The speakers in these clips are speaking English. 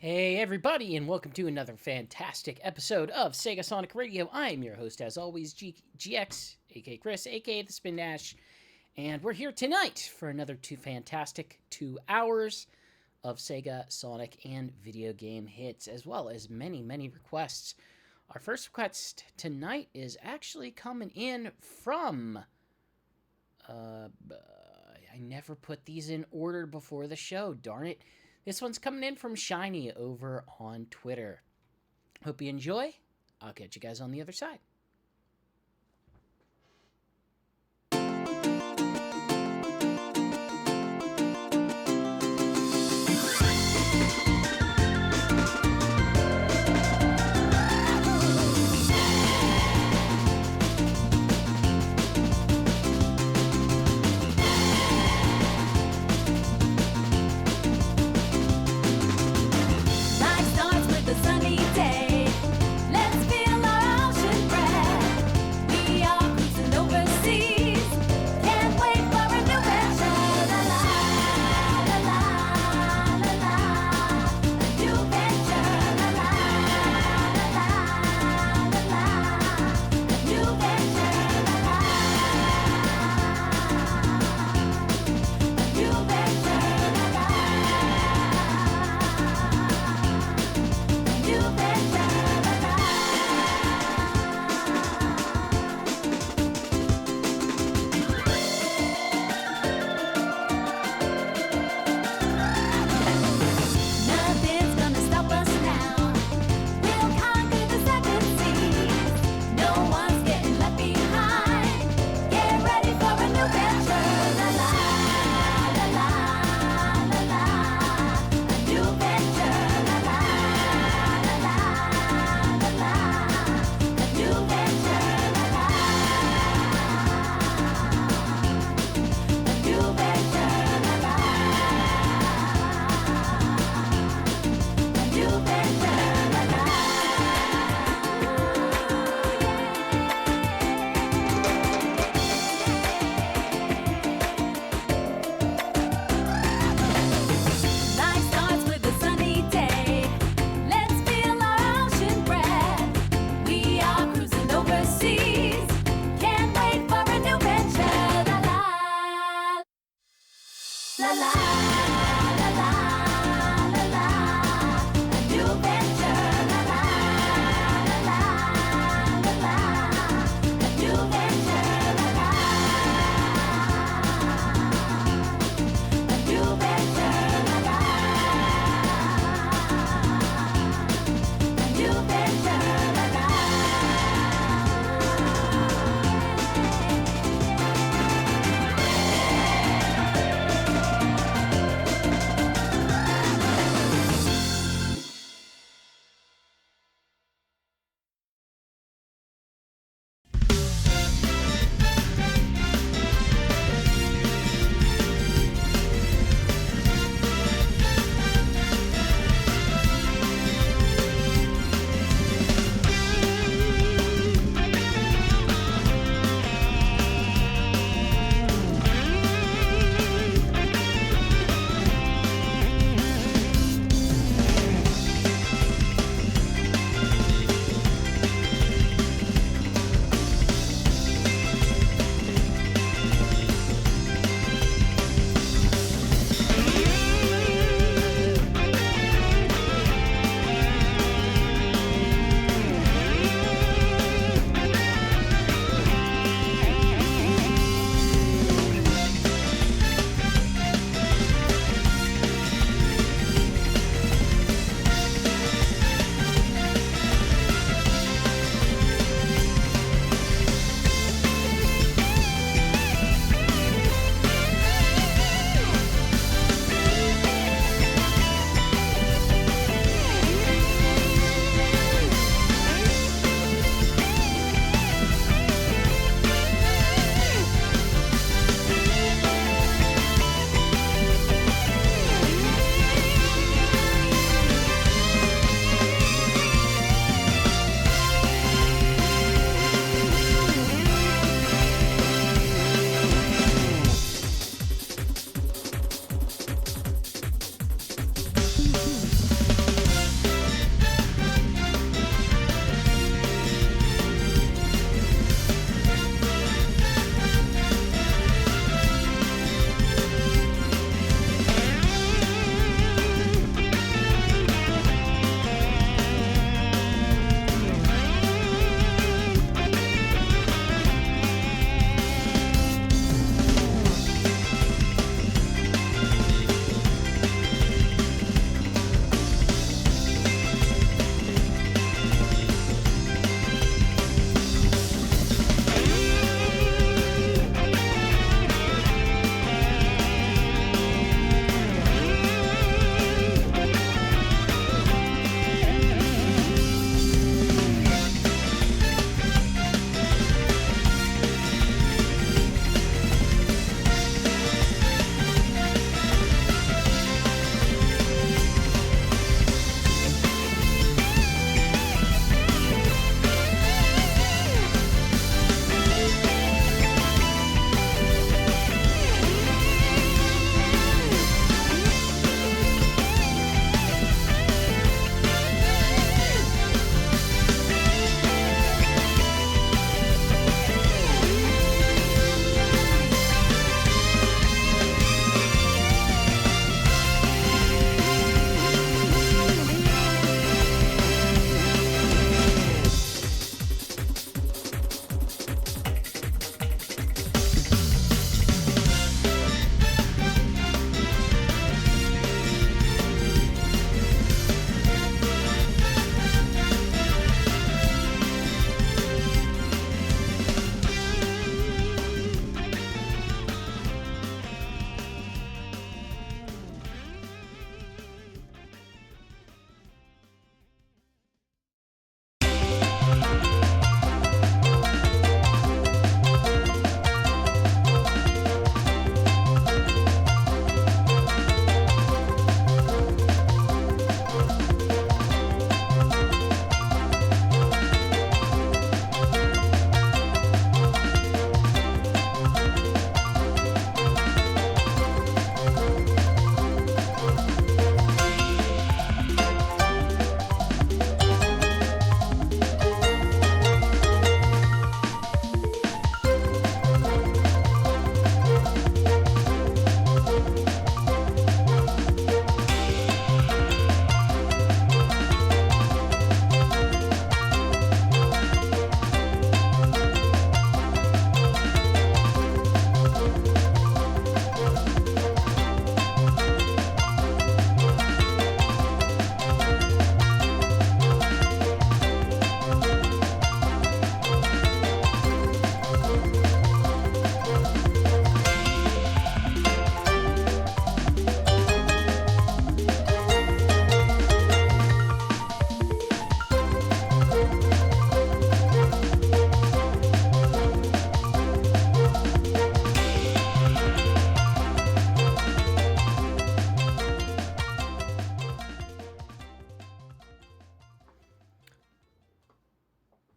Hey everybody, and welcome to another fantastic episode of Sega Sonic Radio. I am your host, as always, GX, aka Chris, aka the Spin Dash, and we're here tonight for another fantastic 2 hours of Sega Sonic and video game hits, as well as many, many requests. Our first request tonight is actually coming in from... I never put these in order before the show, darn it. This one's coming in from Shiny over on Twitter. Hope you enjoy. I'll catch you guys on the other side. Life starts with a sunny day. Let's feel our ocean breath.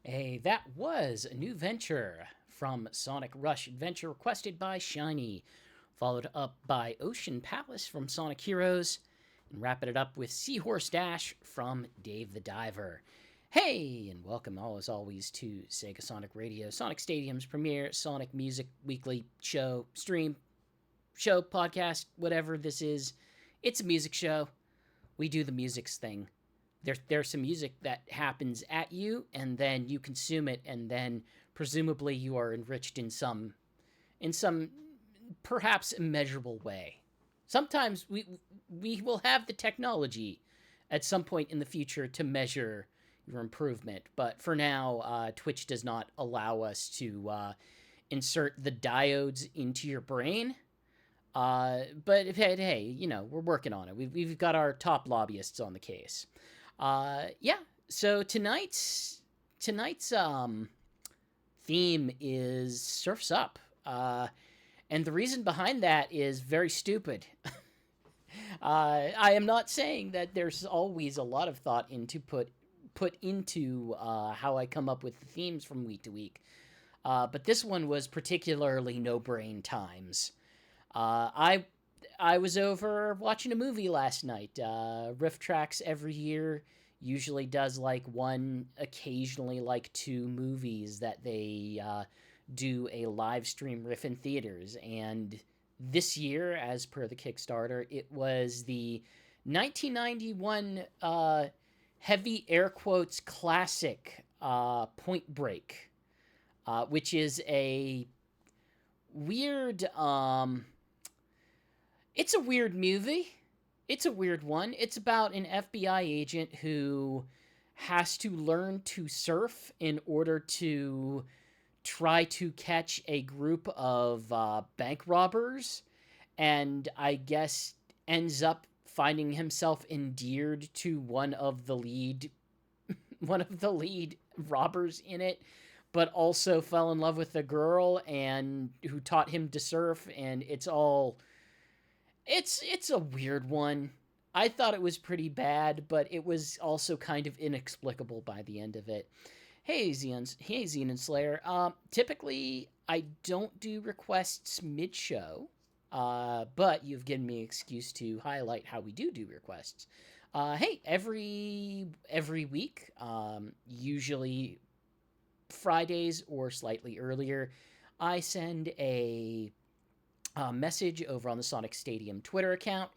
Hey, that was a new venture from Sonic Rush Adventure requested by Shiny, followed up by Ocean Palace from Sonic Heroes, and wrapping it up with Seahorse Dash from Dave the Diver. Hey, and welcome as always to Sega Sonic Radio, Sonic Stadium's premier Sonic Music Weekly show, stream, show, podcast, whatever this is. It's a music show. We do the musics thing. There's some music that happens at you, and then you consume it, and then presumably you are enriched in some perhaps immeasurable way. Sometimes we will have the technology at some point in the future to measure your improvement, but for now, Twitch does not allow us to insert the diodes into your brain. But hey, we're working on it. We've got our top lobbyists on the case. Yeah. So tonight's theme is Surf's Up. And the reason behind that is very stupid. I am not saying that there's always a lot of thought into put into how I come up with the themes from week to week. But this one was particularly no brain times. I was over watching a movie last night. Riff Tracks every year usually does like one, occasionally like two movies that they do a live stream riff in theaters. And this year, as per the Kickstarter, it was the 1991 heavy air quotes classic Point Break, which is a weird... It's a weird movie. It's a weird one. It's about an FBI agent who has to learn to surf in order to try to catch a group of bank robbers, and I guess ends up finding himself endeared to one of the lead robbers in it, but also fell in love with the girl and who taught him to surf, and it's a weird one. I thought it was pretty bad, but it was also kind of inexplicable by the end of it. Hey, Xenon Slayer. Typically, I don't do requests mid-show, but you've given me an excuse to highlight how we do requests. Hey, every week, usually Fridays or slightly earlier, I send a message over on the Sonic Stadium Twitter account,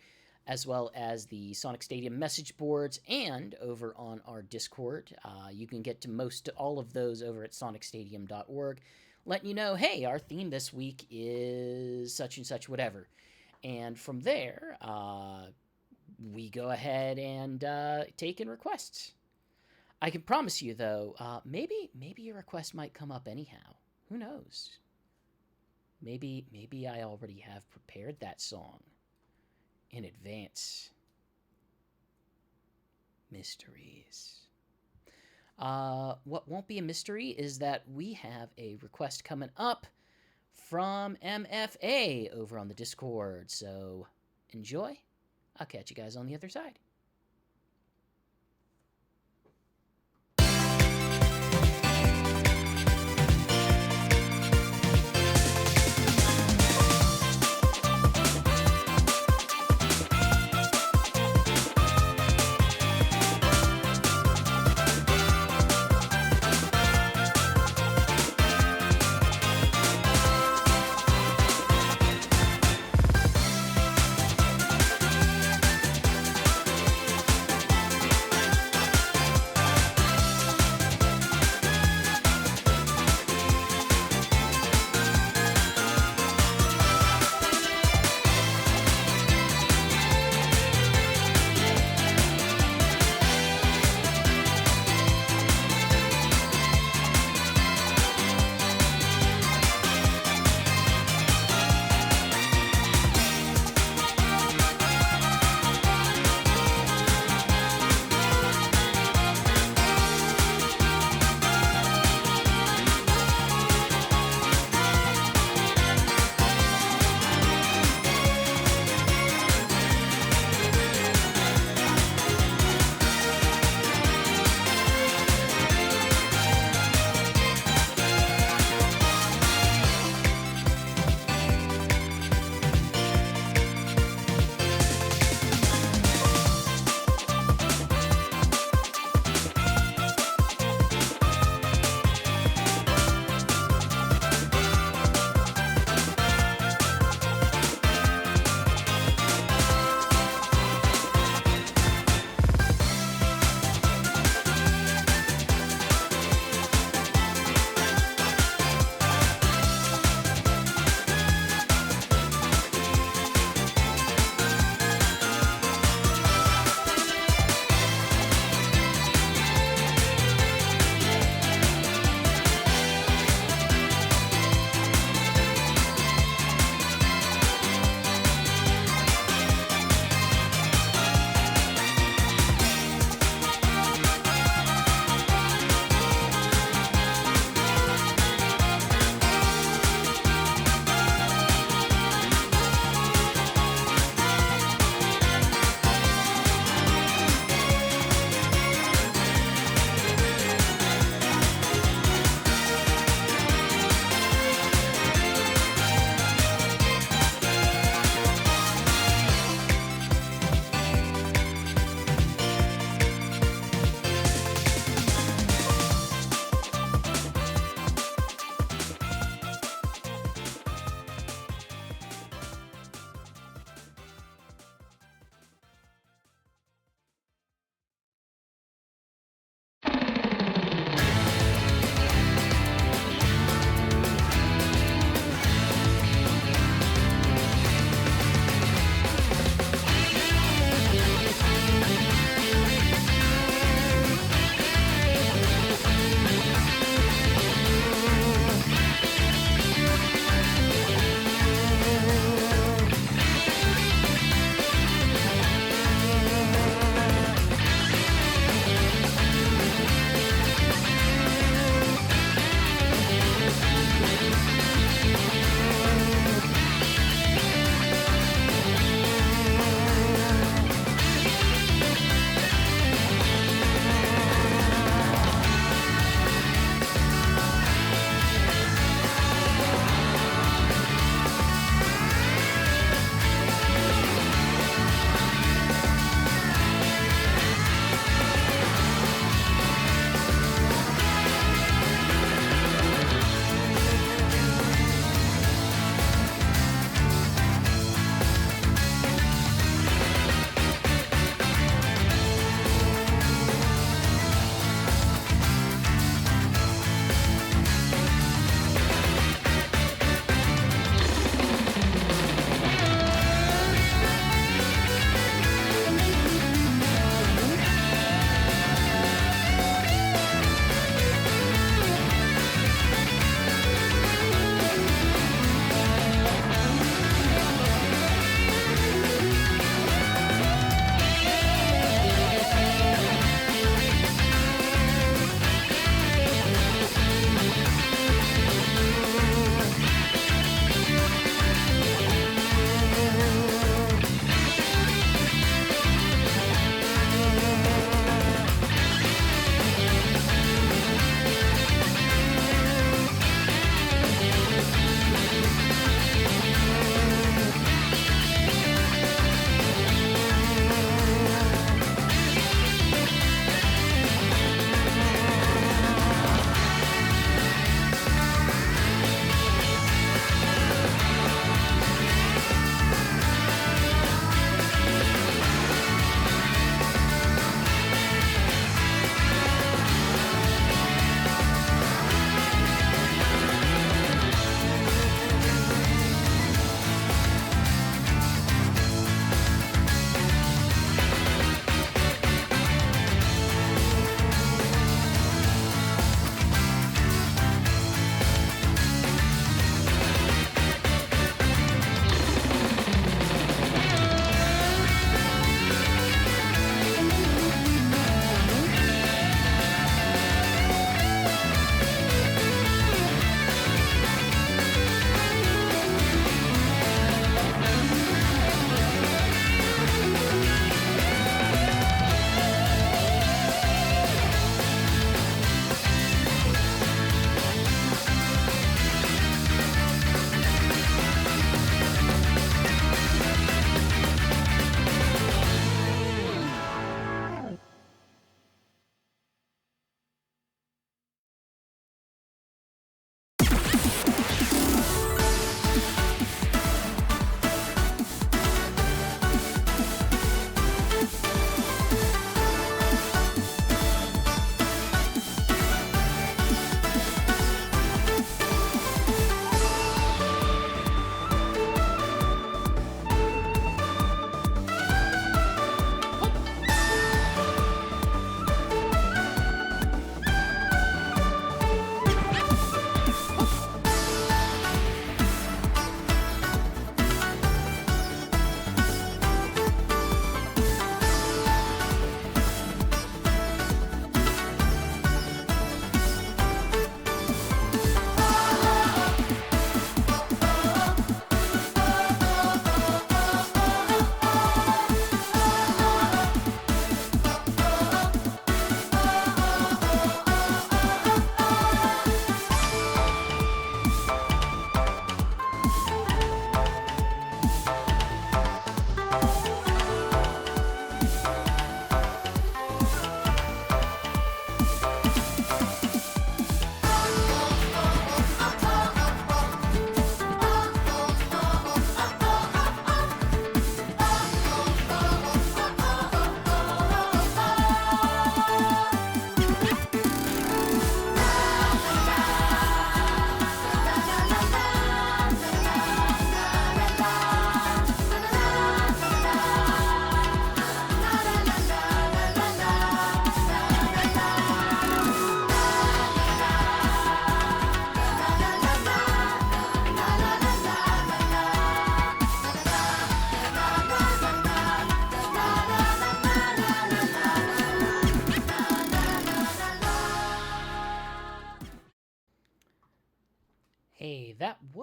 as well as the Sonic Stadium message boards, and over on our Discord. You can get to all of those over at sonicstadium.org, letting you know, hey, our theme this week is such and such whatever. And from there, we go ahead and take in requests. I can promise you, though, maybe your request might come up anyhow. Who knows? Maybe I already have prepared that song in advance. Mysteries. What won't be a mystery is that we have a request coming up from MFA over on the Discord. So enjoy. I'll catch you guys on the other side.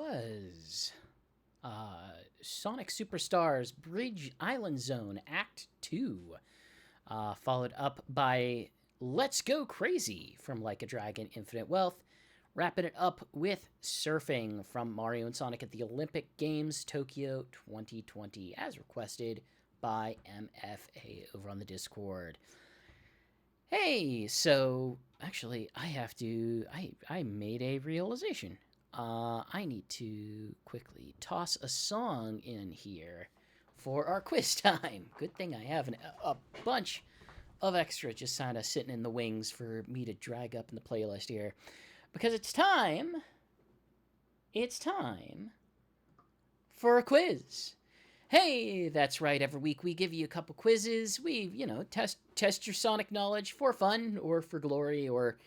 was Sonic Superstars Bridge Island Zone Act 2, followed up by Let's Go Crazy from Like a Dragon Infinite Wealth, wrapping it up with Surfing from Mario and Sonic at the Olympic Games Tokyo 2020, as requested by MFA over on the Discord. Hey, so actually, I made a realization. I need to quickly toss a song in here for our quiz time. Good thing I have a bunch of extra just kind of sitting in the wings for me to drag up in the playlist here. Because it's time for a quiz. Hey, that's right. Every week we give you a couple quizzes. We, test your Sonic knowledge for fun or for glory or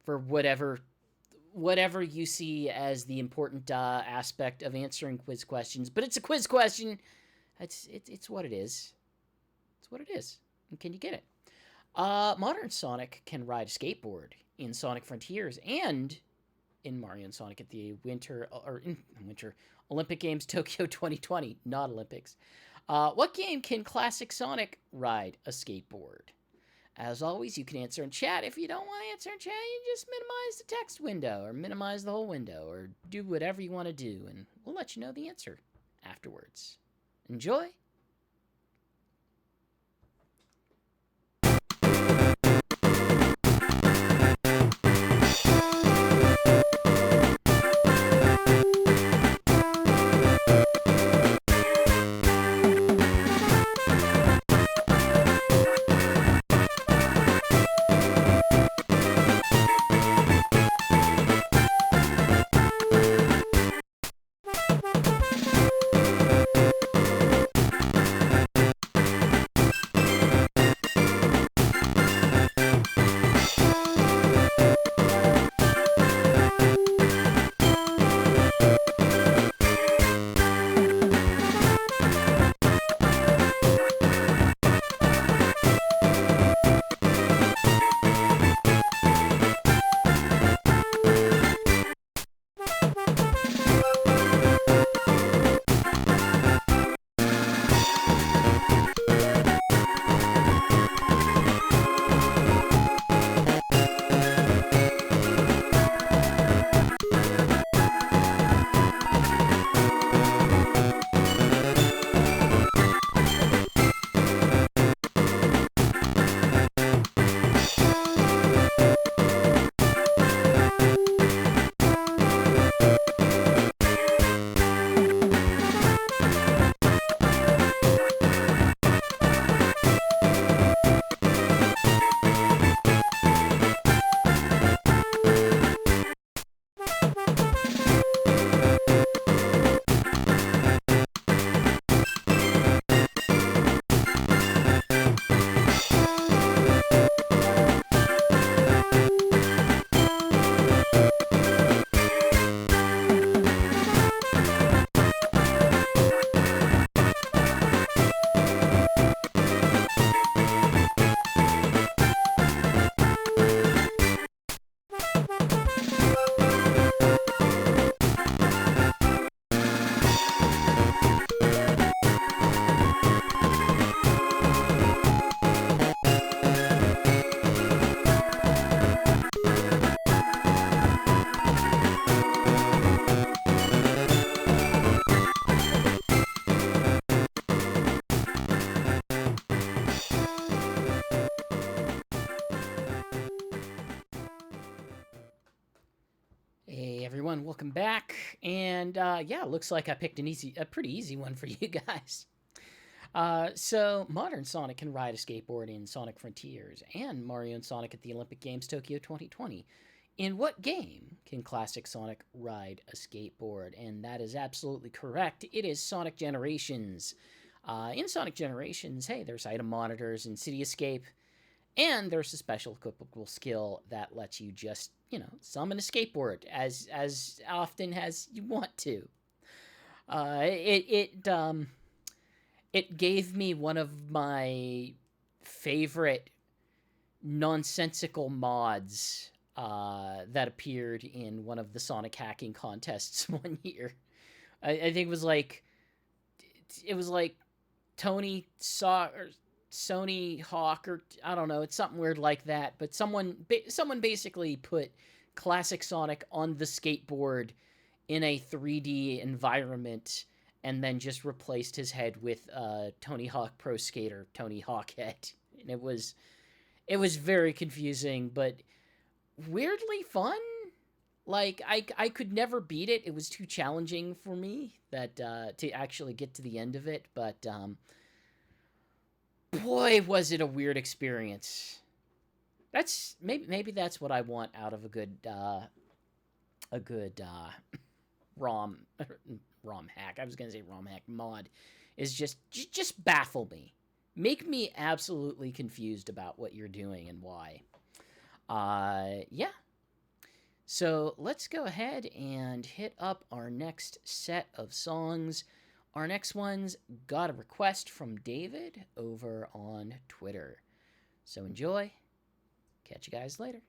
for whatever you see as the important aspect of answering quiz questions. But it's a quiz question. It's what it is. It's what it is. And can you get it? Modern Sonic can ride a skateboard in Sonic Frontiers and in Mario and Sonic at the Winter Olympic Games Tokyo 2020, not Olympics. What game can classic Sonic ride a skateboard? As always, you can answer in chat. If you don't want to answer in chat, you just minimize the text window or minimize the whole window or do whatever you want to do, and we'll let you know the answer afterwards. Enjoy. Hey everyone, welcome back. And looks like I picked a pretty easy one for you guys. So modern Sonic can ride a skateboard in Sonic Frontiers and Mario and Sonic at the Olympic Games Tokyo 2020. In what game can classic Sonic ride a skateboard? And that is absolutely correct. It is Sonic Generations. In Sonic Generations, hey, there's item monitors and City Escape. And there's a special equipable skill that lets you just, summon a skateboard as often as you want to. It gave me one of my favorite nonsensical mods that appeared in one of the Sonic hacking contests one year. I think it was like Tony Saw or Sony Hawk, or I don't know, it's something weird like that. But someone basically put classic Sonic on the skateboard in a 3D environment, and then just replaced his head with Tony Hawk Pro Skater, Tony Hawk head. And it was very confusing, but weirdly fun. Like, I could never beat it. It was too challenging for me that to actually get to the end of it. But boy, was it a weird experience. That's maybe that's what I want out of a good ROM hack. I was gonna say ROM hack mod. Is just baffle me. Make me absolutely confused about what you're doing and why. Yeah. So let's go ahead and hit up our next set of songs. Our next one's got a request from David over on Twitter. So enjoy. Catch you guys later.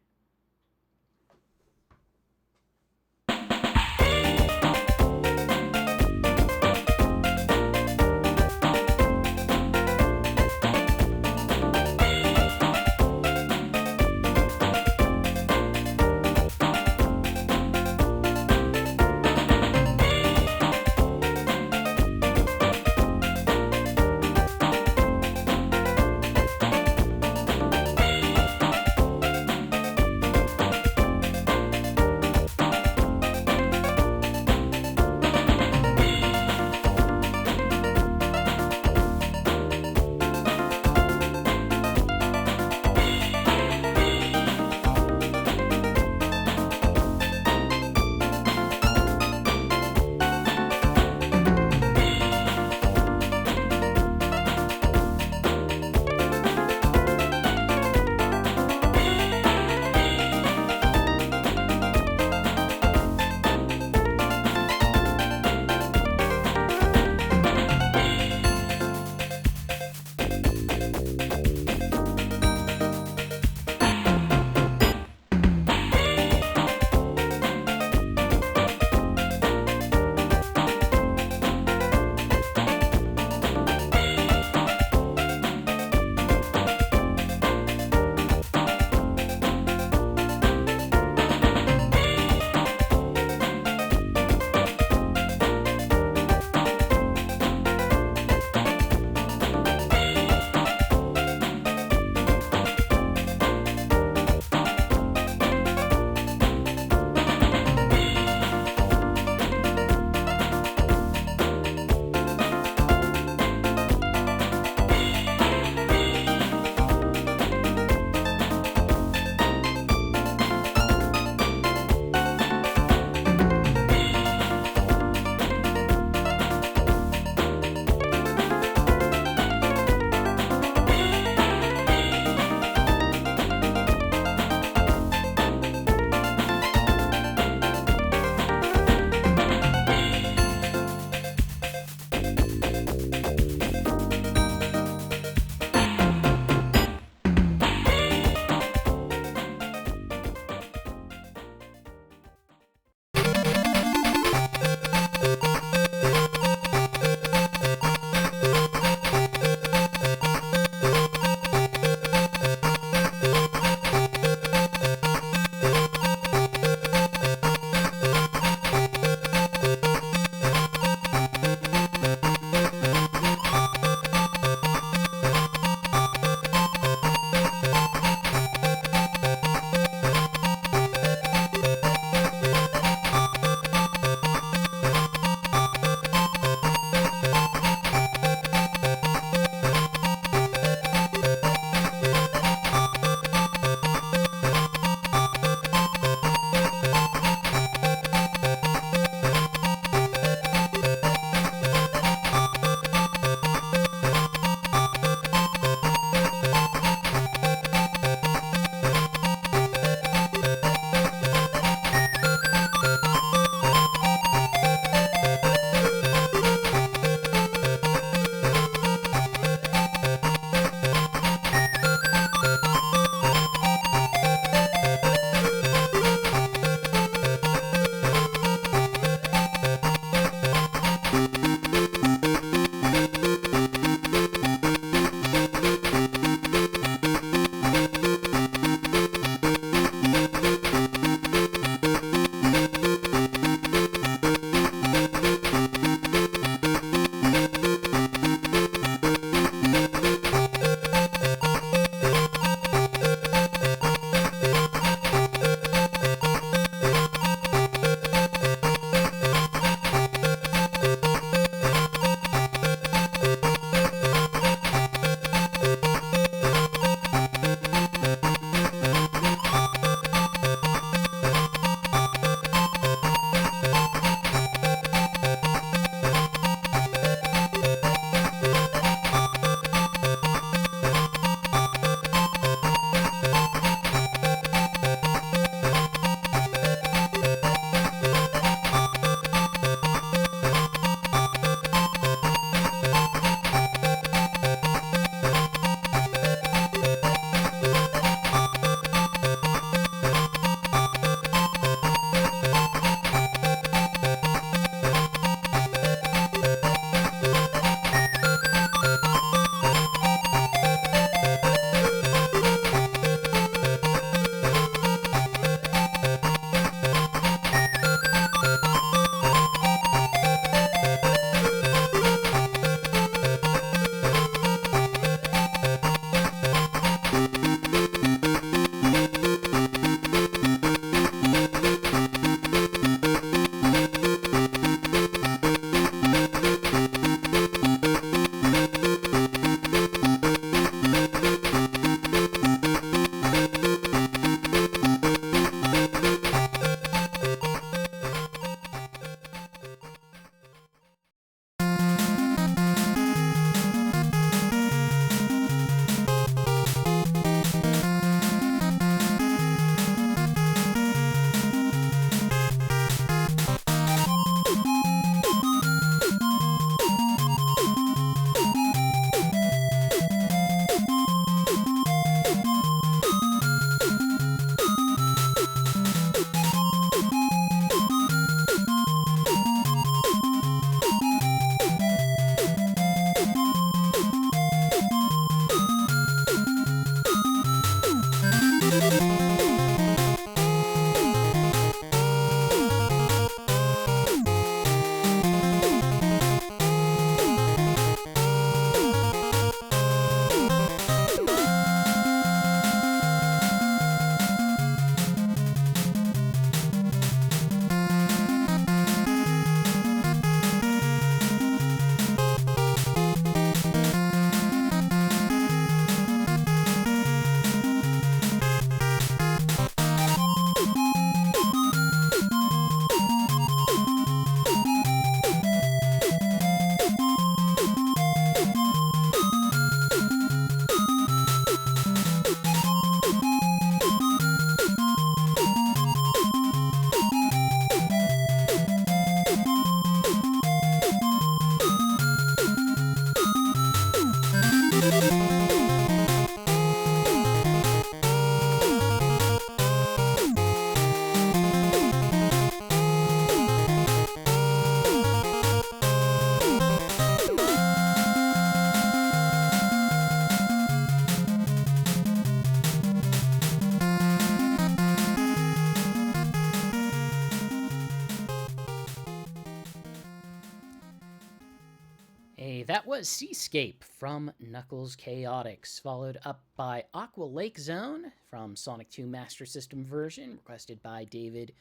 That was Seascape from Knuckles Chaotix, followed up by Aqua Lake Zone from Sonic 2 Master System version, requested by David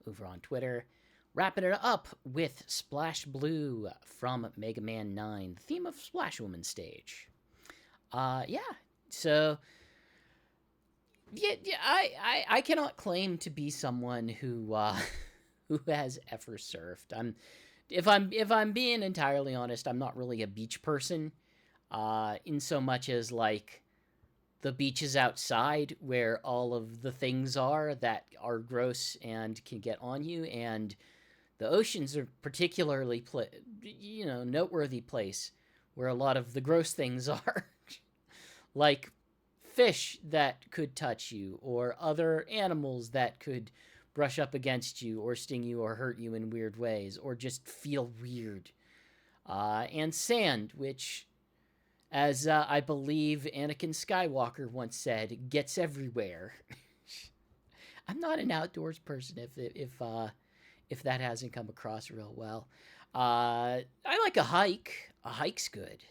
over on Twitter. Wrapping it up with Splash Blue from Mega Man 9, the theme of Splash Woman stage. So I cannot claim to be someone who has ever surfed. If I'm being entirely honest, I'm not really a beach person. In so much as like the beaches outside where all of the things are that are gross and can get on you, and the oceans are particularly noteworthy place where a lot of the gross things are. Like fish that could touch you, or other animals that could brush up against you or sting you or hurt you in weird ways or just feel weird. And sand, which, as I believe Anakin Skywalker once said, gets everywhere. I'm not an outdoors person if that hasn't come across real well. I like a hike. A hike's good.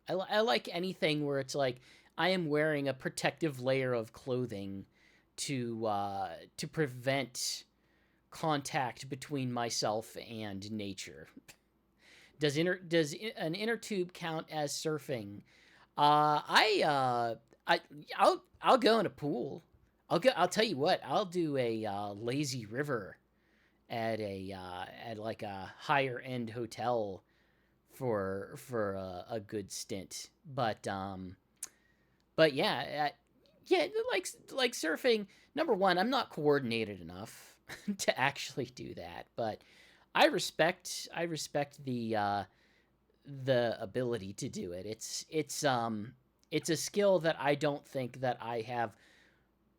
I like anything where it's like I am wearing a protective layer of clothing to prevent contact between myself and nature. Does an inner tube count as surfing? I'll go in a pool. I'll tell you what. I'll do a lazy river at like a higher end hotel for a good stint. But yeah, like surfing. Number one, I'm not coordinated enough to actually do that, but I respect the ability to do it. It's a skill that I don't think that I have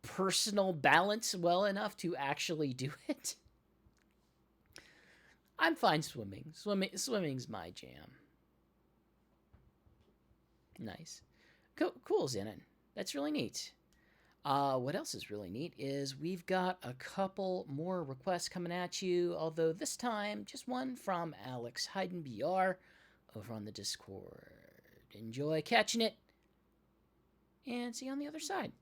personal balance well enough to actually do it. I'm fine swimming. Swimming's my jam. Nice. Cool, Zenon. That's really neat. What else is really neat is we've got a couple more requests coming at you, although this time just one from Alex Hayden BR over on the Discord. Enjoy catching it, and see you on the other side.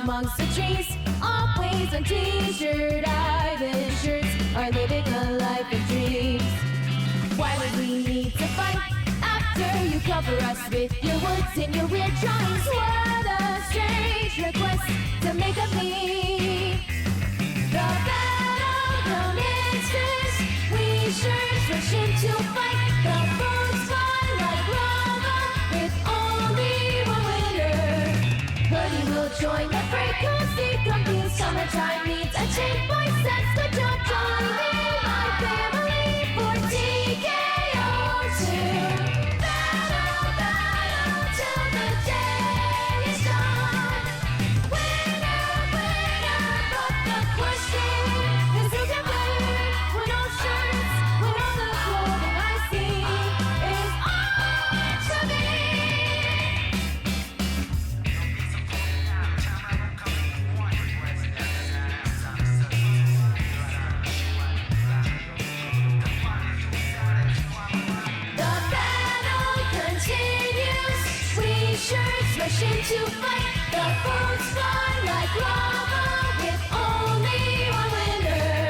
amongst the trees, always on t-shirt, island shirts, are living a life of dreams. Why would we need to fight after you cover us with your words and your weird drawings? What a strange request to make of me. The battleground is fierce, we shirts rush in to fight. The bones fly like lava with only one winner. Hoodie will join the fray, cozy company, summertime needs a change. Boy says good job joining my family for TKO2. Battle, battle till the day is done. Winner, winner, but the question is who can win when all shirts, when all the clothing I see is on to me. The battle continues, we shirts rush in to fight. The boats fly like lava with only one winner.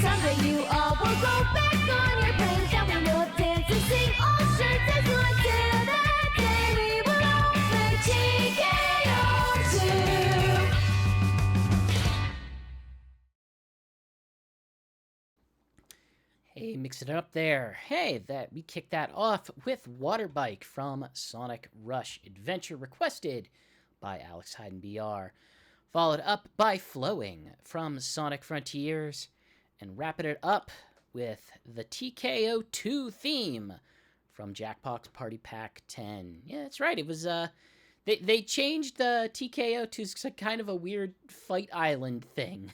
Someday you all will go back on your plans, and we will dance and sing all shirts as one. Till that day we will all play TKO2. Hey, mix it up there. Hey, we kicked that off with Water Bike from Sonic Rush Adventure, requested by Alex Hayden BR. Followed up by Flowing from Sonic Frontiers, and wrapping it up with the TKO2 theme from Jackbox Party Pack 10. Yeah, that's right. It was they changed the TKO to kind of a weird fight island thing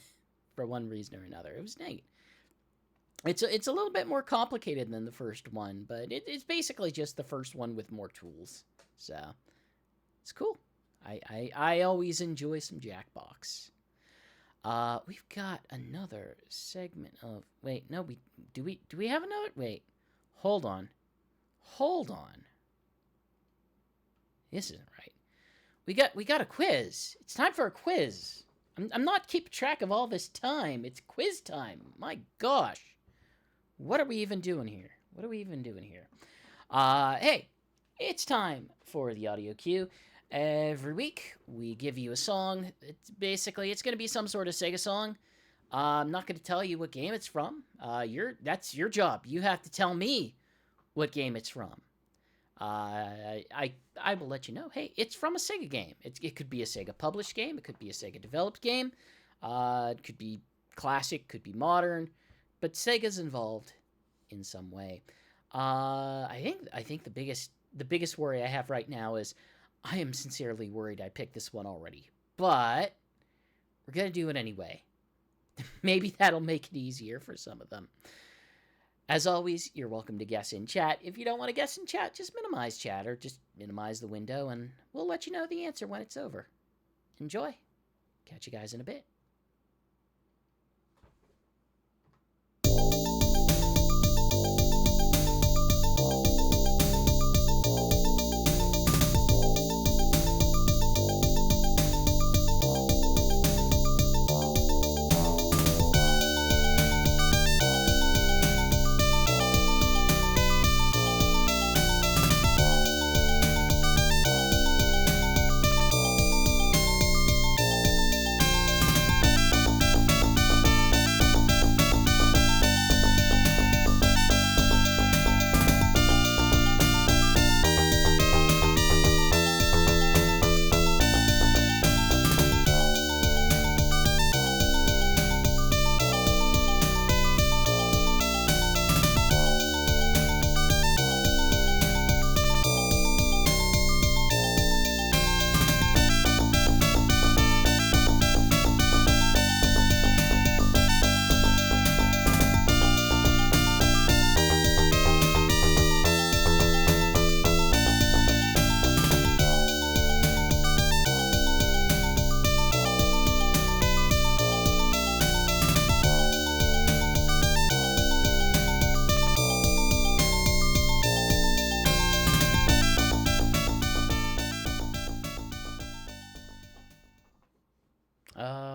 for one reason or another. It was neat. It's a little bit more complicated than the first one, but it's basically just the first one with more tools. So it's cool. I always enjoy some Jackbox. We've got another segment of do we have another? Wait, hold on. This isn't right. We got a quiz. It's time for a quiz. I'm not keeping track of all this time. It's quiz time. My gosh. What are we even doing here? Hey, it's time for the audio cue. Every week, we give you a song. It's going to be some sort of Sega song. I'm not going to tell you what game it's from. That's your job. You have to tell me what game it's from. I will let you know. Hey, it's from a Sega game. It could be a Sega published game. It could be a Sega developed game. It could be classic. Could be modern. But Sega's involved in some way. I think the biggest worry I have right now is I am sincerely worried I picked this one already. But we're gonna do it anyway. Maybe that'll make it easier for some of them. As always, you're welcome to guess in chat. If you don't want to guess in chat, just minimize chat or just minimize the window, and we'll let you know the answer when it's over. Enjoy. Catch you guys in a bit.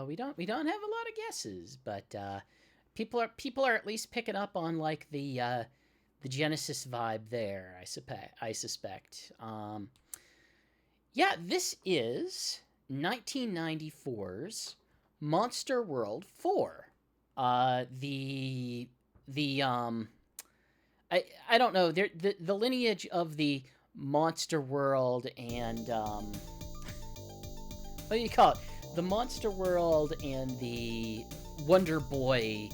we don't have a lot of guesses, but people are at least picking up on like the Genesis vibe there. I suspect. Yeah, this is 1994's Monster World 4. I don't know, the lineage of the Monster World and what do you call it? The Monster World and the Wonder Boy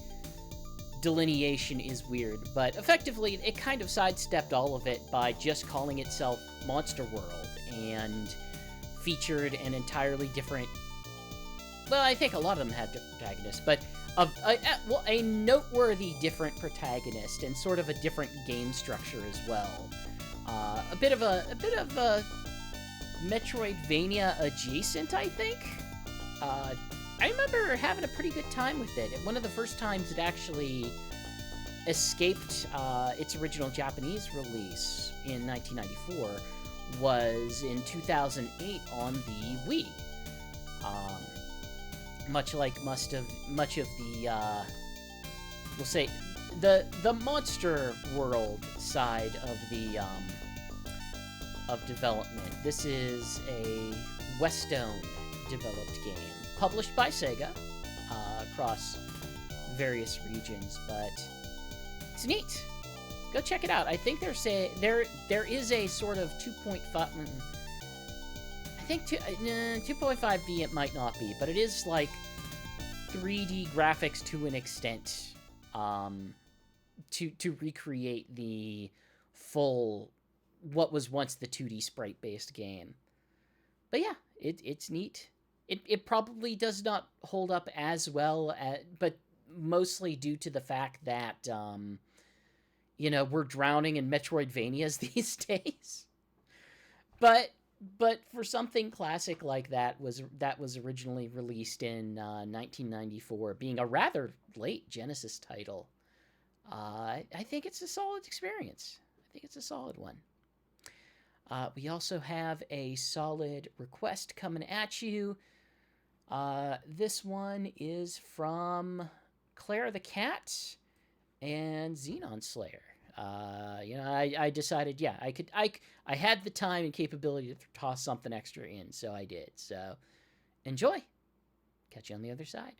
delineation is weird, but effectively it kind of sidestepped all of it by just calling itself Monster World and featured an entirely different. Well, I think a lot of them had different protagonists, but a noteworthy different protagonist and sort of a different game structure as well. A bit of a Metroidvania adjacent, I think. I remember having a pretty good time with it. One of the first times it actually escaped its original Japanese release in 1994 was in 2008 on the Wii. Much of the we'll say the Monster World side of the of development. This is a Westone developed game published by Sega across various regions, but it's neat. Go check it out. I think there is a sort of 2.5. I think 2.5D it might not be, but it is like 3D graphics to an extent, to recreate the full what was once the 2D sprite based game. But yeah, it's neat. It probably does not hold up as well, but mostly due to the fact that we're drowning in Metroidvanias these days. But for something classic like that was originally released in 1994, being a rather late Genesis title, I think it's a solid experience. I think it's a solid one. We also have a solid request coming at you. This one is from Claire the Cat and Xenon Slayer. I decided, yeah, I had the time and capability to toss something extra in, so I did. So, enjoy. Catch you on the other side.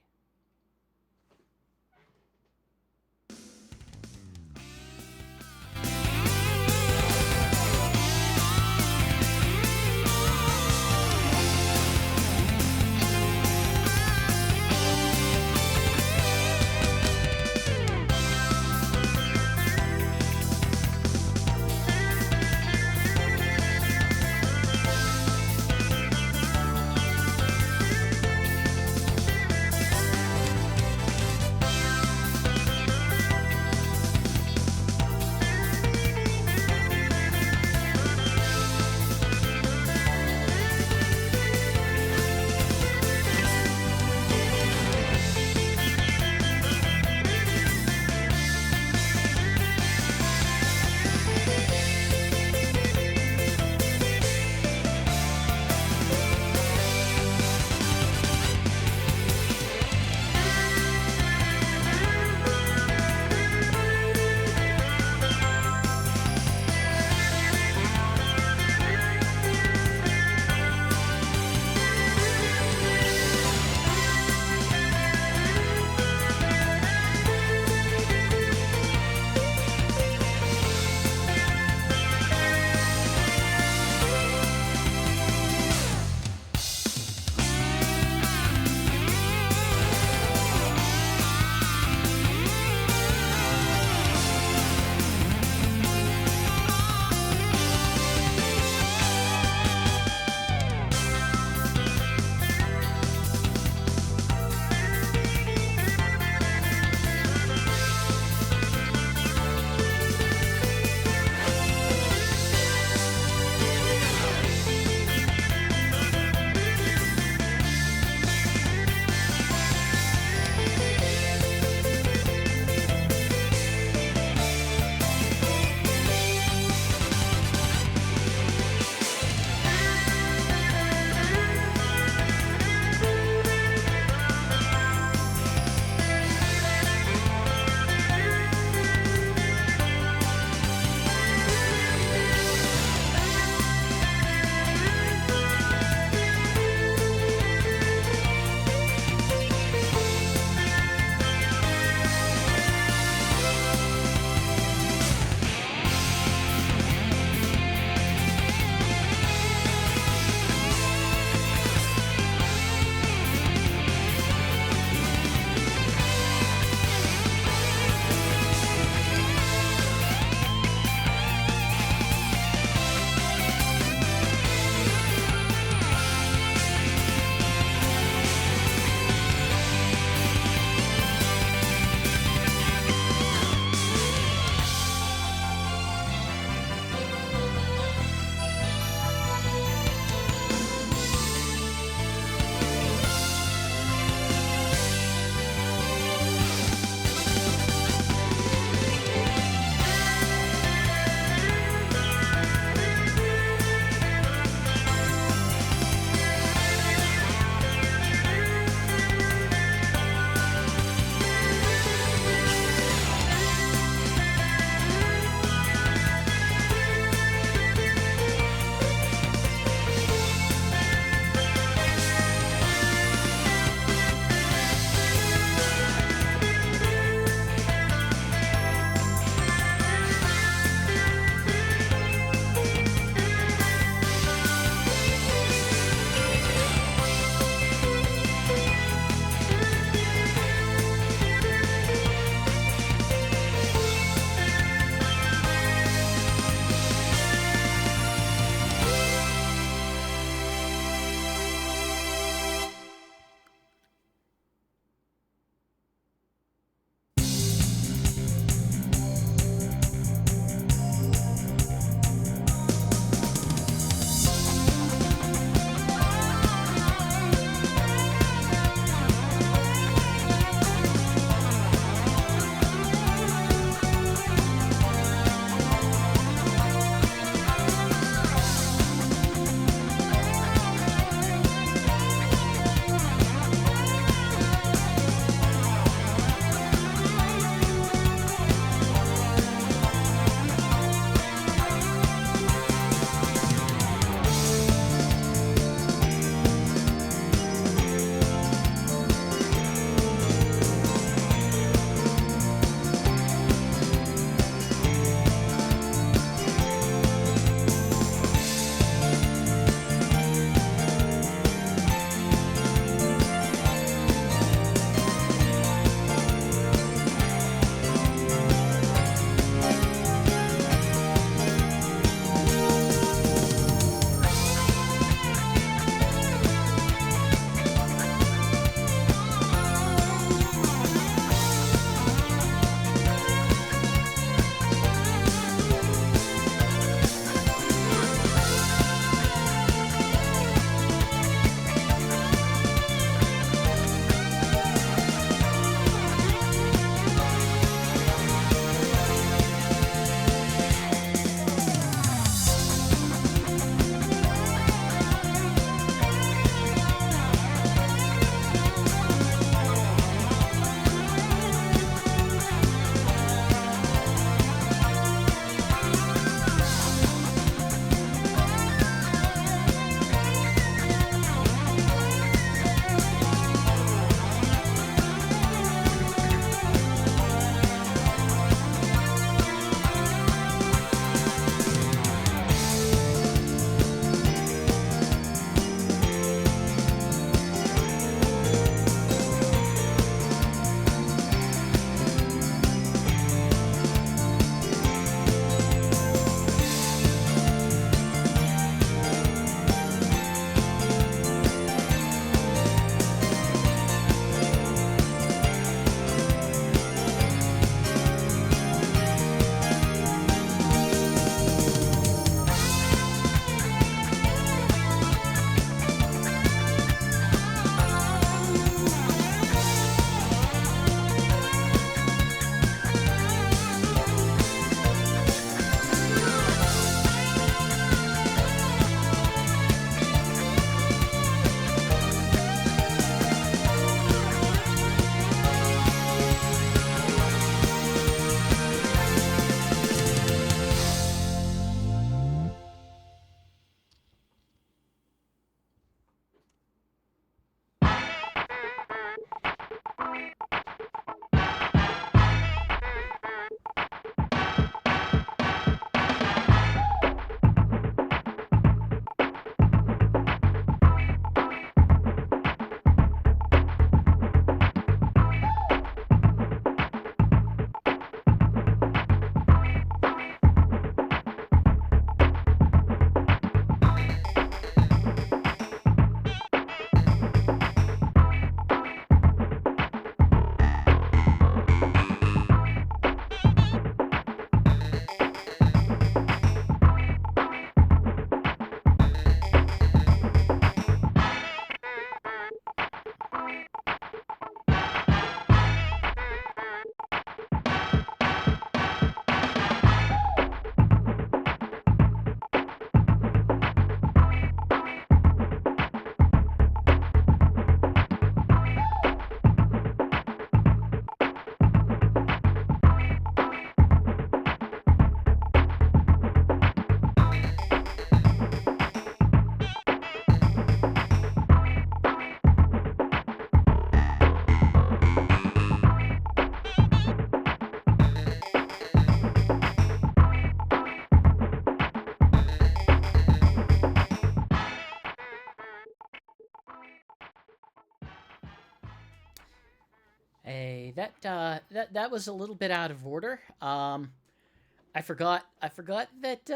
That was a little bit out of order. I forgot that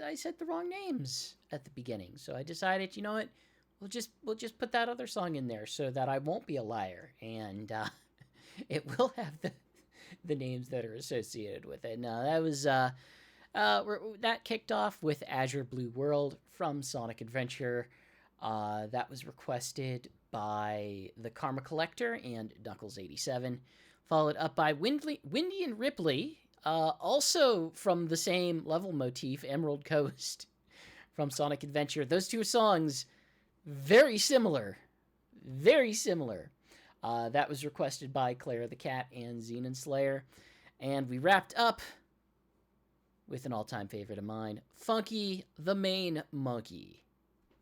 I said the wrong names at the beginning. So I decided, you know what, we'll just put that other song in there so that I won't be a liar, and it will have the names that are associated with it. No, that was that kicked off with Azure Blue World from Sonic Adventure. That was requested by the Karma Collector and Knuckles87, followed up by Windy and Ripley, also from the same level motif, Emerald Coast, from Sonic Adventure. Those two songs, very similar. Very similar. That was requested by Clara the Cat and Xenon Slayer. And we wrapped up with an all-time favorite of mine, Funky the Main Monkey.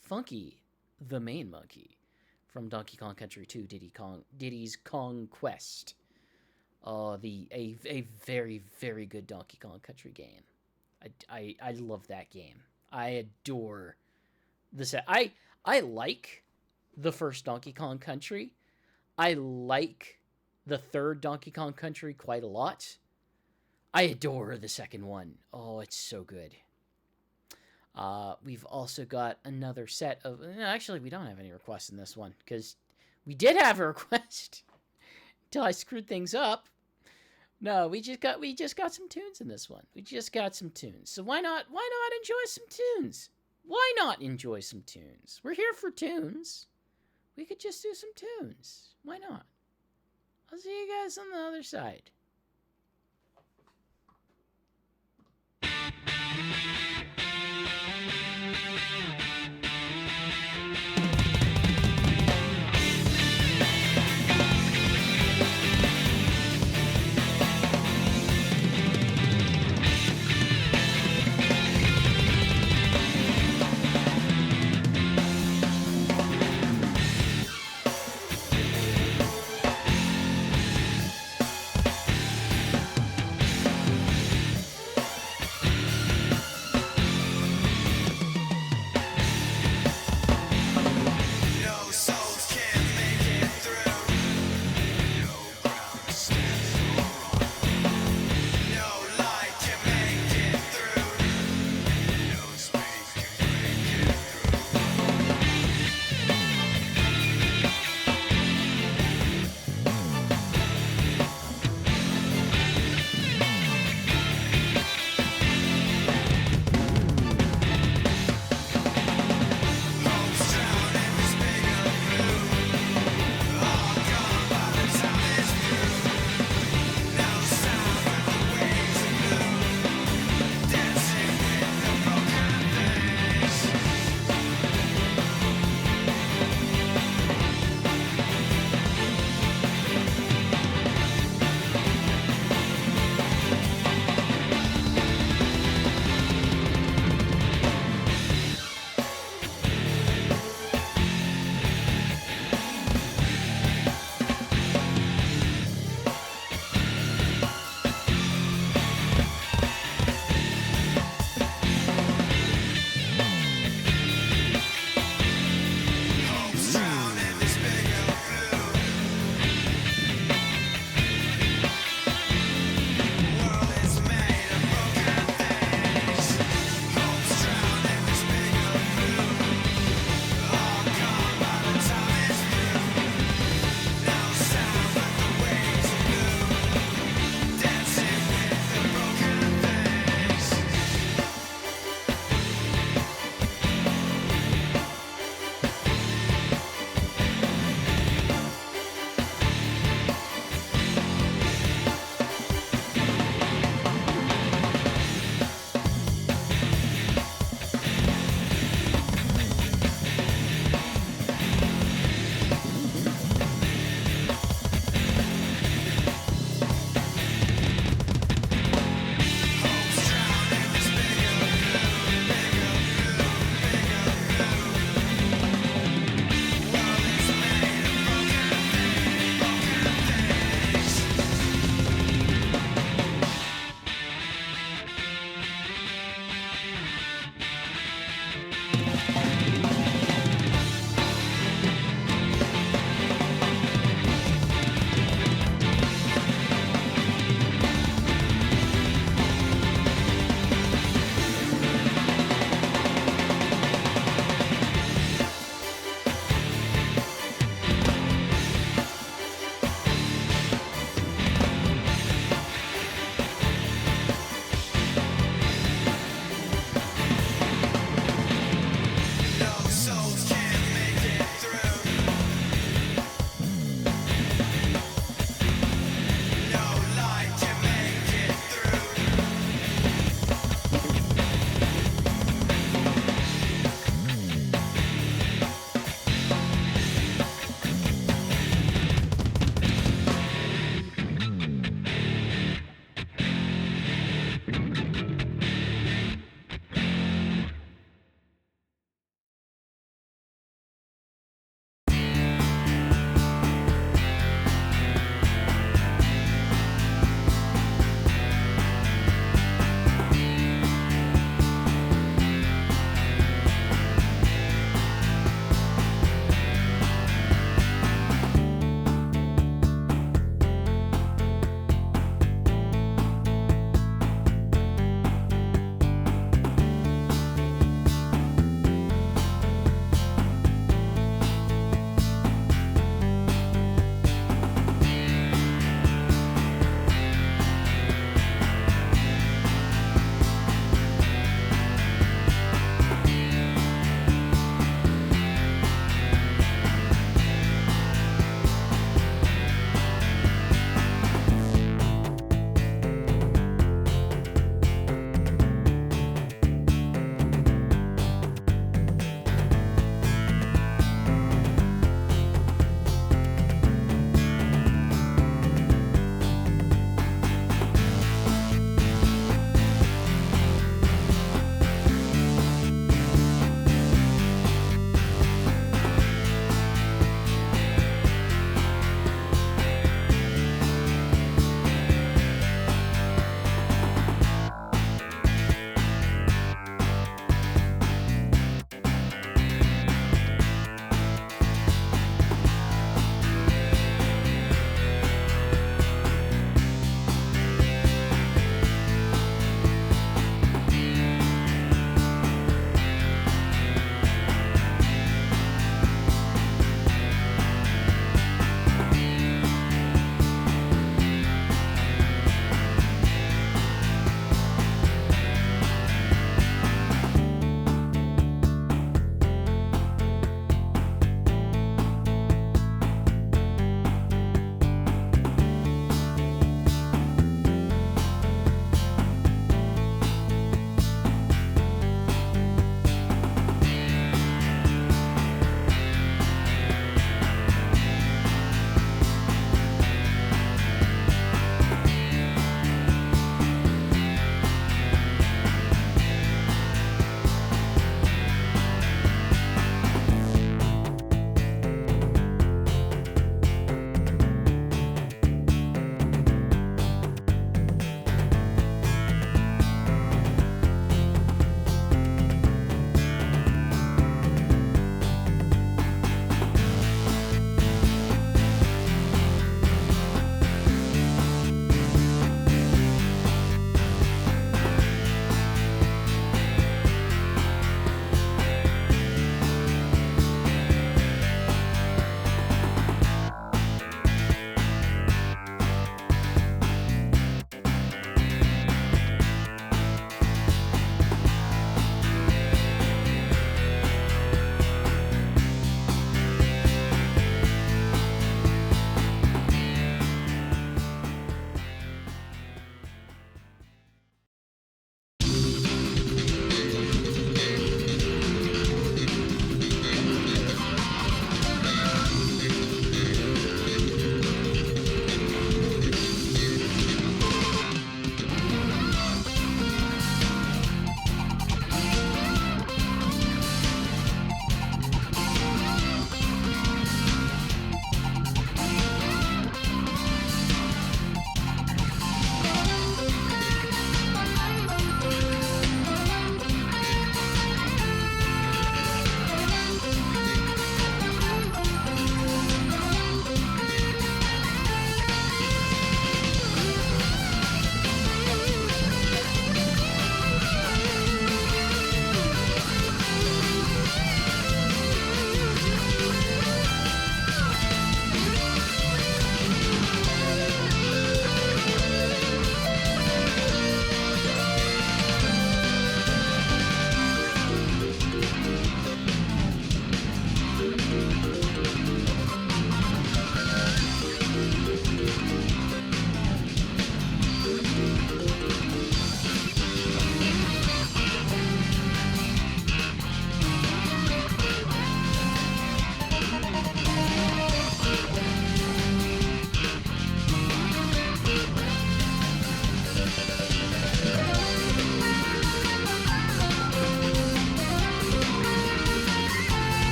Funky the Main Monkey from Donkey Kong Country 2 Diddy's Kong Quest. Oh, a very, very good Donkey Kong Country game. I love that game. I adore the set. I like the first Donkey Kong Country. I like the third Donkey Kong Country quite a lot. I adore the second one. Oh, it's so good. We've also got another set of... Actually, we don't have any requests in this one, because we did have a request until I screwed things up. No, we just got some tunes in this one. We just got some tunes. So why not enjoy some tunes? Why not enjoy some tunes? We're here for tunes. We could just do some tunes. Why not? I'll see you guys on the other side.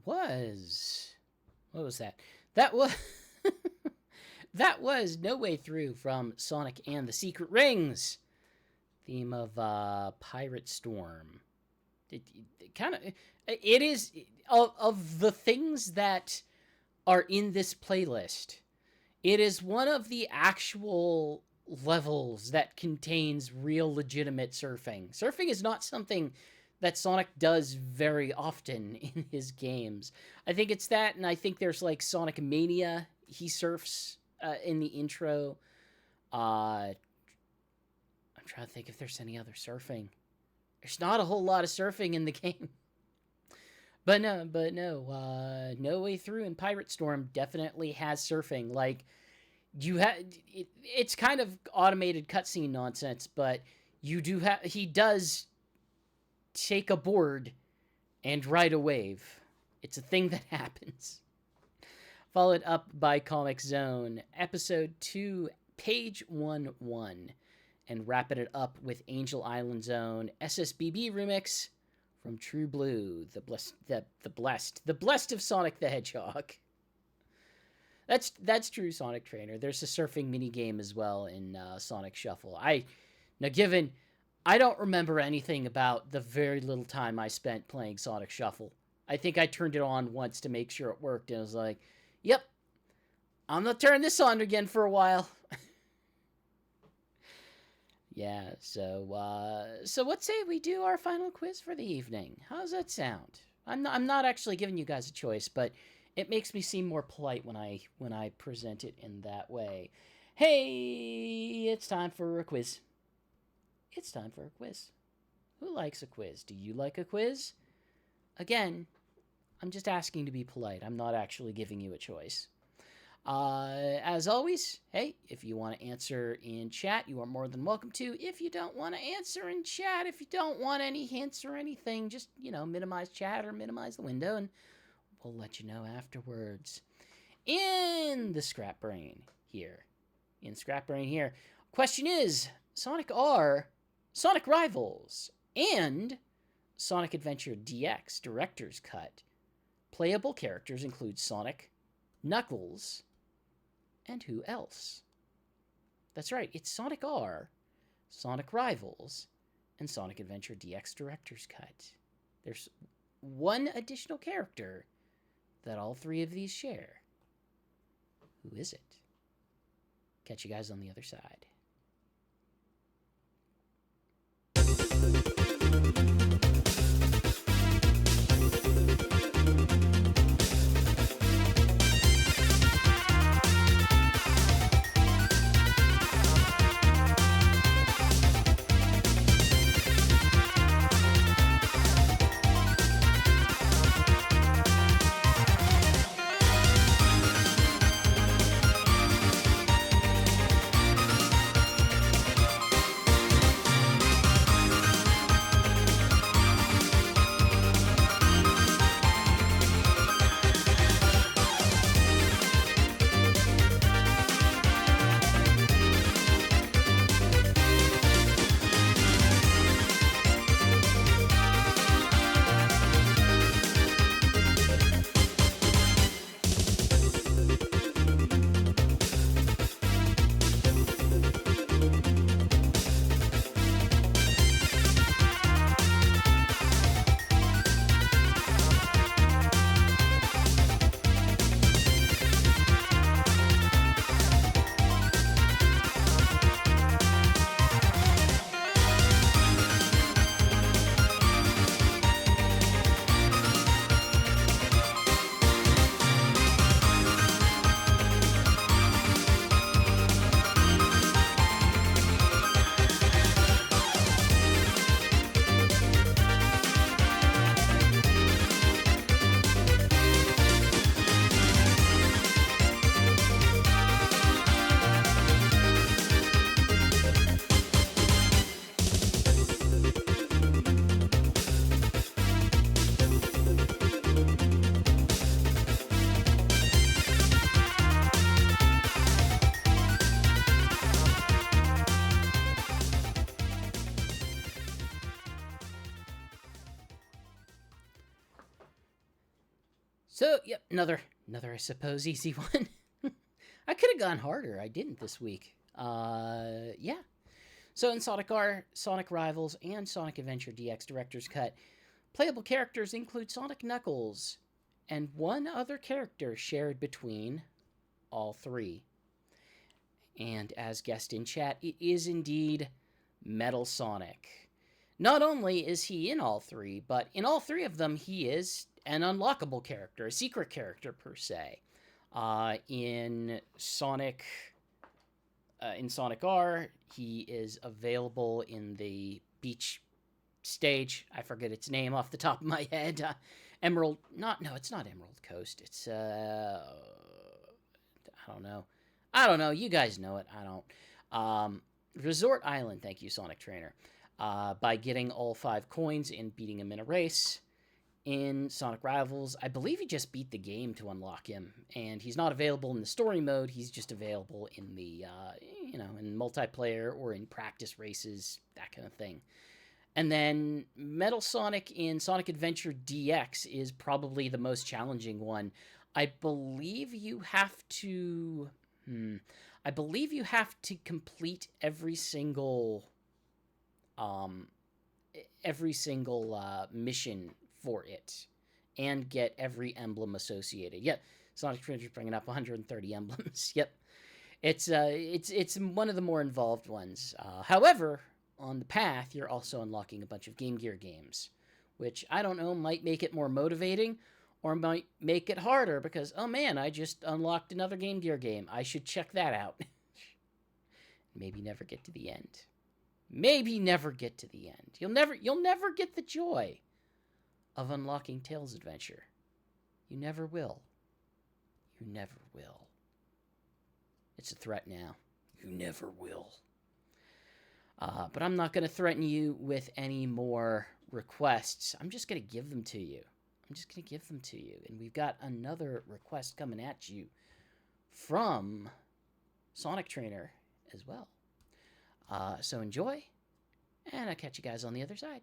was... What was that? That was... that was No Way Through from Sonic and the Secret Rings. Theme of Pirate Storm. It kind of... It is... Of the things that are in this playlist, it is one of the actual levels that contains real legitimate surfing. Surfing is not something that Sonic does very often in his games. I think it's that, and I think there's like Sonic Mania. He surfs in the intro. I'm trying to think if there's any other surfing. There's not a whole lot of surfing in the game. But no, No Way Through and Pirate Storm definitely has surfing. Like, it's kind of automated cutscene nonsense, but he does take a board and ride a wave. It's a thing that happens. Followed up by Comic Zone, Episode 2, Page 1-1, and wrapping it up with Angel Island Zone, SSBB Remix from True Blue, the blessed of Sonic the Hedgehog. That's true, Sonic Trainer. There's a surfing mini game as well in Sonic Shuffle. Given I don't remember anything about the very little time I spent playing Sonic Shuffle. I think I turned it on once to make sure it worked, and I was like, "Yep, I'm gonna turn this on again for a while." Yeah, so let's say we do our final quiz for the evening. How's that sound? I'm not actually giving you guys a choice, but it makes me seem more polite when I present it in that way. Hey, it's time for a quiz. It's time for a quiz. Who likes a quiz? Do you like a quiz? Again, I'm just asking to be polite. I'm not actually giving you a choice. As always, hey, if you want to answer in chat, you are more than welcome to. If you don't want to answer in chat, if you don't want any hints or anything, just, minimize chat or minimize the window, and we'll let you know afterwards. In Scrap Brain here. Question is, Sonic R, Sonic Rivals, and Sonic Adventure DX Director's Cut. Playable characters include Sonic, Knuckles, and who else? That's right, it's Sonic R, Sonic Rivals, and Sonic Adventure DX Director's Cut. There's one additional character that all three of these share. Who is it? Catch you guys on the other side. So, yep, another, I suppose, easy one. I could have gone harder. I didn't this week. Yeah. So in Sonic R, Sonic Rivals, and Sonic Adventure DX Director's Cut, playable characters include Sonic Knuckles and one other character shared between all three. And as guessed in chat, it is indeed Metal Sonic. Not only is he in all three, but in all three of them, he is an unlockable character, a secret character per se. In Sonic R, he is available in the beach stage. I forget its name off the top of my head. Emerald, it's not Emerald Coast. It's I don't know. You guys know it. I don't. Resort Island. Thank you, Sonic Trainer. By getting all 5 coins and beating him in a race. In Sonic Rivals, I believe you just beat the game to unlock him, and he's not available in the story mode. He's just available in the, in multiplayer or in practice races, that kind of thing. And then Metal Sonic in Sonic Adventure DX is probably the most challenging one. I believe you have to complete every single mission for it and get every emblem associated. Yep, Sonic Adventure bringing up 130 emblems. Yep, it's one of the more involved ones. However, on the path, you're also unlocking a bunch of Game Gear games, which I don't know, might make it more motivating or might make it harder because, oh man, I just unlocked another Game Gear game. I should check that out. Maybe never get to the end. Maybe never get to the end. You'll never get the joy of unlocking Tails' adventure. You never will. You never will. It's a threat now. You never will. But I'm not going to threaten you with any more requests. I'm just going to give them to you. And we've got another request coming at you from Sonic Trainer as well. So enjoy, and I'll catch you guys on the other side.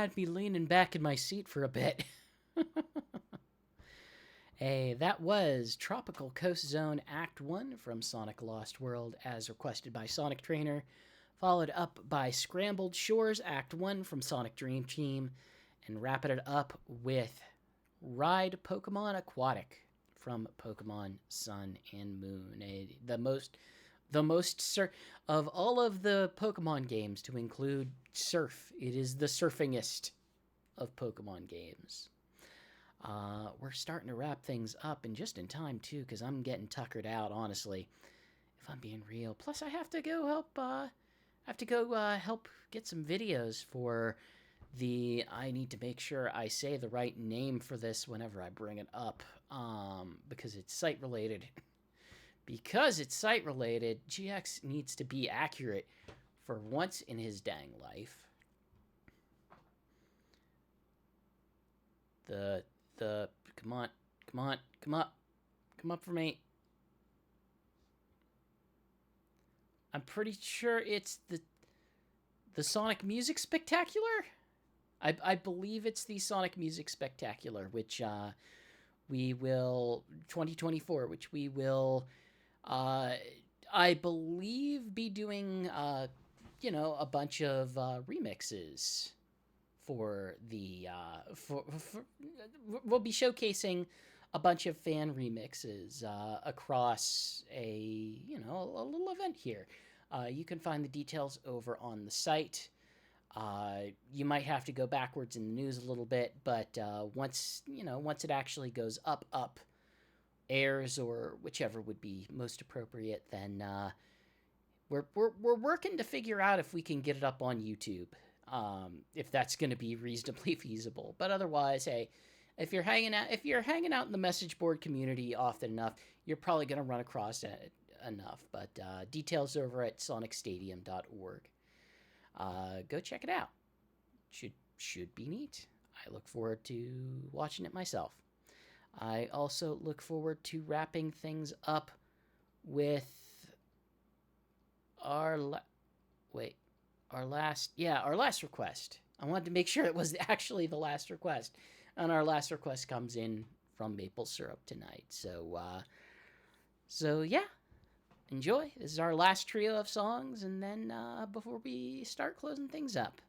had me leaning back in my seat for a bit. Hey, that was Tropical Coast Zone Act 1 from Sonic Lost World as requested by Sonic Trainer, followed up by Scrambled Shores Act 1 from Sonic Dream Team, and wrapping it up with Ride Pokemon Aquatic from Pokemon Sun and Moon. The most of all of the Pokemon games to include surf, it is the surfingest of Pokemon games. We're starting to wrap things up, and just in time too, because I'm getting tuckered out, honestly, if I'm being real. Plus, I have to go help get some videos for the. I need to make sure I say the right name for this whenever I bring it up, because it's site related. Because it's site related, GX needs to be accurate for once in his dang life. Come up for me. I'm pretty sure it's the Sonic Music Spectacular. I believe it's the Sonic Music Spectacular, which we will 2024, which we will I believe be doing a bunch of remixes for the we'll be showcasing a bunch of fan remixes across a little event here. You can find the details over on the site. You might have to go backwards in the news a little bit, but once it actually goes up, airs, or whichever would be most appropriate, then we're working to figure out if we can get it up on YouTube, if that's going to be reasonably feasible. But otherwise, hey, if you're hanging out in the message board community often enough, you're probably going to run across it enough. But details over at sonicstadium.org. Go check it out. Should be neat. I look forward to watching it myself. I also look forward to wrapping things up with our last request. I wanted to make sure it was actually the last request, and our last request comes in from Maple Syrup tonight. So yeah, enjoy. This is our last trio of songs, and then before we start closing things up.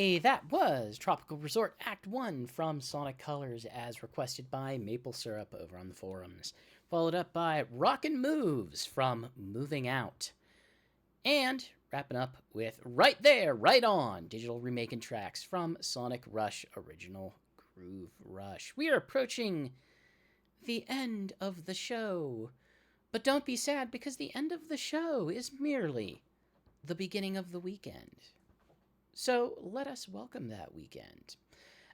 Hey, that was Tropical Resort Act 1 from Sonic Colors as requested by Maple Syrup over on the forums. Followed up by Rockin' Moves from Moving Out. And wrapping up with Right There, Right On, digital remaking tracks from Sonic Rush Original Groove Rush. We are approaching the end of the show. But don't be sad, because the end of the show is merely the beginning of the weekend. So let us welcome that weekend.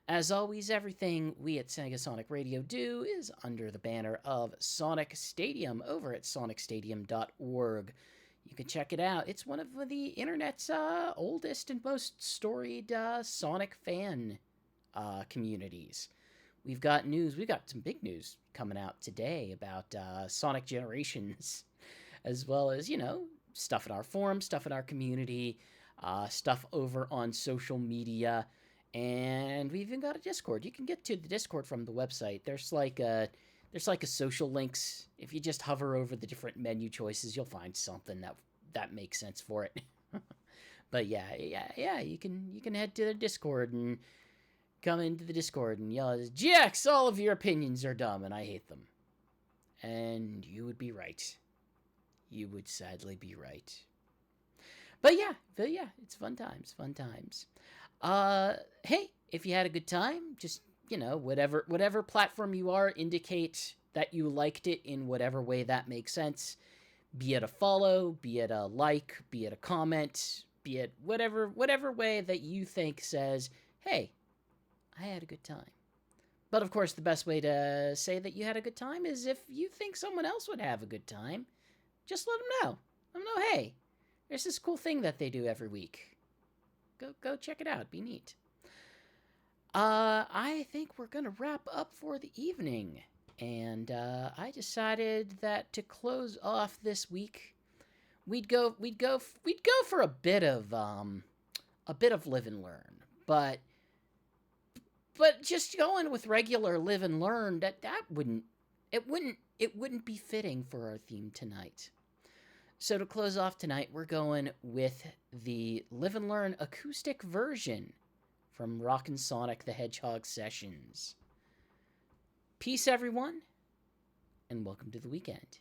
As always, everything we at Sega Sonic Radio do is under the banner of Sonic Stadium over at sonicstadium.org. You can check it out. It's one of the internet's oldest and most storied Sonic fan communities. We've got news. We've got some big news coming out today about Sonic Generations, as well as, stuff in our forum, stuff in our community, stuff over on social media, and we even got a Discord. You can get to the Discord from the website. There's like a social links. If you just hover over the different menu choices, you'll find something that makes sense for it. But yeah, you can head to the Discord and come into the Discord and yell, GX, all of your opinions are dumb and I hate them. And you would be right. You would sadly be right. But yeah, it's fun times. Hey, if you had a good time, just, whatever platform you are, indicate that you liked it in whatever way that makes sense. Be it a follow, be it a like, be it a comment, be it whatever way that you think says, hey, I had a good time. But of course, the best way to say that you had a good time is if you think someone else would have a good time, just let them know. Let them know, hey, there's this cool thing that they do every week. Go check it out. Be neat. I think we're gonna wrap up for the evening, and I decided that to close off this week, we'd go for a bit of live and learn, but just going with regular live and learn, that wouldn't be fitting for our theme tonight. So to close off tonight, we're going with the Live and Learn acoustic version from Rockin' Sonic the Hedgehog Sessions. Peace, everyone, and welcome to the weekend.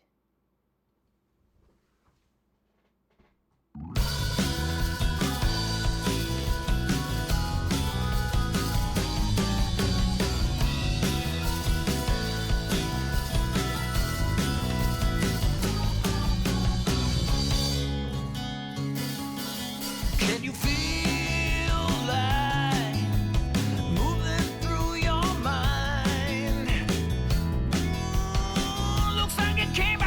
Can you feel light moving through your mind? Looks like it came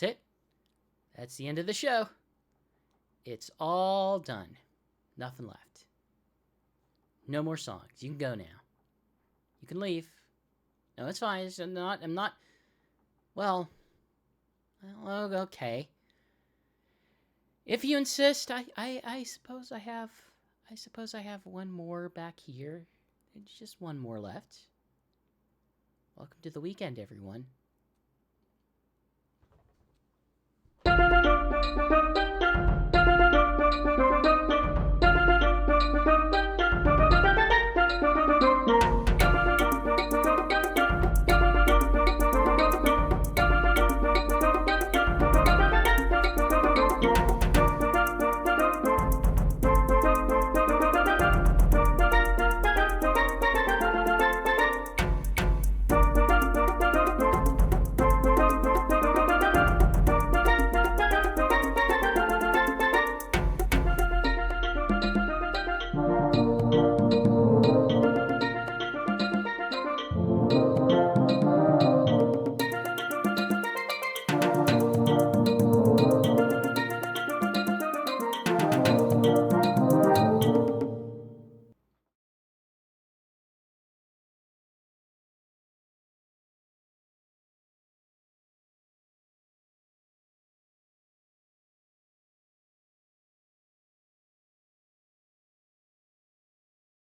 That's it. That's the end of the show. It's all done. Nothing left. No more songs. You can go now. You can leave. No, it's fine. I'm not. Well, okay. If you insist, I suppose I have. I suppose I have one more back here. There's just one more left. Welcome to the weekend, everyone.